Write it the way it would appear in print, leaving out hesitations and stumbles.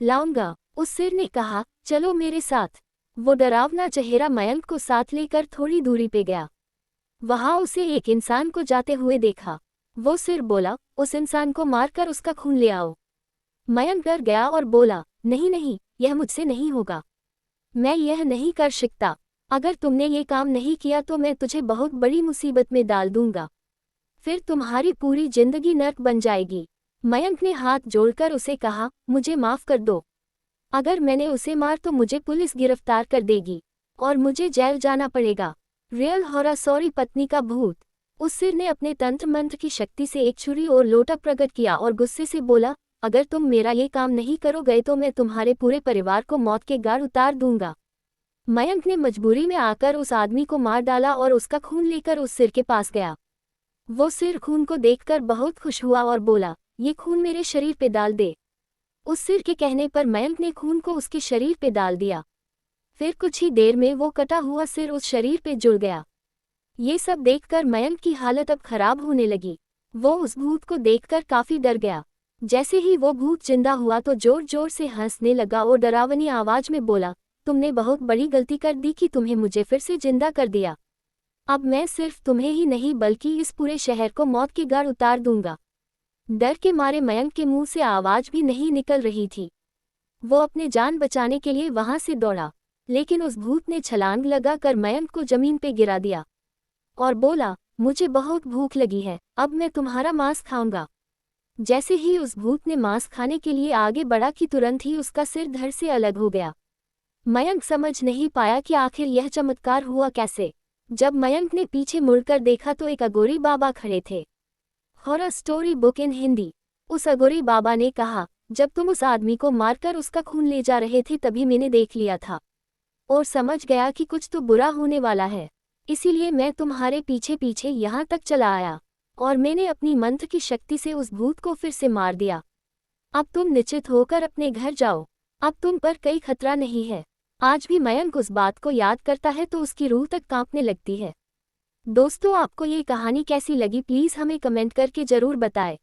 लाऊंगा, उस सिर ने कहा, चलो मेरे साथ। वो डरावना चेहरा मयंक को साथ लेकर थोड़ी दूरी पे गया। वहां उसे एक इंसान को जाते हुए देखा। वो सिर बोला, उस इंसान को मारकर उसका खून ले आओ। मयंक डर गया और बोला, नहीं नहीं, यह मुझसे नहीं होगा। मैं यह नहीं कर सकता। अगर तुमने ये काम नहीं किया तो मैं तुझे बहुत बड़ी मुसीबत में डाल दूंगा। फिर तुम्हारी पूरी जिंदगी नर्क बन जाएगी। मयंक ने हाथ जोड़कर उसे कहा, मुझे माफ कर दो। अगर मैंने उसे मार तो मुझे पुलिस गिरफ्तार कर देगी और मुझे जेल जाना पड़ेगा। रियल हॉरर सॉरी पत्नी का भूत। उस सिर ने अपने तंत्र मंत्र की शक्ति से एक छुरी और लोटा प्रकट किया और गुस्से से बोला, अगर तुम मेरा ये काम नहीं करोगे तो मैं तुम्हारे पूरे परिवार को मौत के घाट उतार दूंगा। मयंक ने मजबूरी में आकर उस आदमी को मार डाला और उसका खून लेकर उस सिर के पास गया। वो सिर खून को देखकर बहुत खुश हुआ और बोला, ये खून मेरे शरीर पे डाल दे। उस सिर के कहने पर मयंक ने खून को उसके शरीर पे डाल दिया। फिर कुछ ही देर में वो कटा हुआ सिर उस शरीर पे जुड़ गया। ये सब देखकर मयंक की हालत अब खराब होने लगी। वो उस भूत को देखकर काफी डर गया। जैसे ही वो भूत जिंदा हुआ तो जोर जोर से हंसने लगा और डरावनी आवाज में बोला, तुमने बहुत बड़ी गलती कर दी कि तुम्हें मुझे फिर से जिंदा कर दिया। अब मैं सिर्फ तुम्हें ही नहीं बल्कि इस पूरे शहर को मौत के घाट उतार दूंगा। डर के मारे मयंक के मुंह से आवाज भी नहीं निकल रही थी। वो अपने जान बचाने के लिए वहां से दौड़ा, लेकिन उस भूत ने छलांग लगाकर मयंक को जमीन पे गिरा दिया और बोला, मुझे बहुत भूख लगी है, अब मैं तुम्हारा मांस खाऊंगा। जैसे ही उस भूत ने मांस खाने के लिए आगे बढ़ा कि तुरंत ही उसका सिर धड़ से अलग हो गया। मयंक समझ नहीं पाया कि आखिर यह चमत्कार हुआ कैसे। जब मयंक ने पीछे मुड़कर देखा तो एक अघोरी बाबा खड़े थे। Horror story book in Hindi. उस अघोरी बाबा ने कहा, जब तुम उस आदमी को मारकर उसका खून ले जा रहे थे तभी मैंने देख लिया था और समझ गया कि कुछ तो बुरा होने वाला है। इसीलिए मैं तुम्हारे पीछे पीछे यहाँ तक चला आया और मैंने अपनी मंत्र की शक्ति से उस भूत को फिर से मार दिया। अब तुम निश्चित होकर अपने घर जाओ, अब तुम पर कोई खतरा नहीं है। आज भी मयंक उस बात को याद करता है तो उसकी रूह तक कांपने लगती है। दोस्तों, आपको ये कहानी कैसी लगी प्लीज़ हमें कमेंट करके ज़रूर बताएं।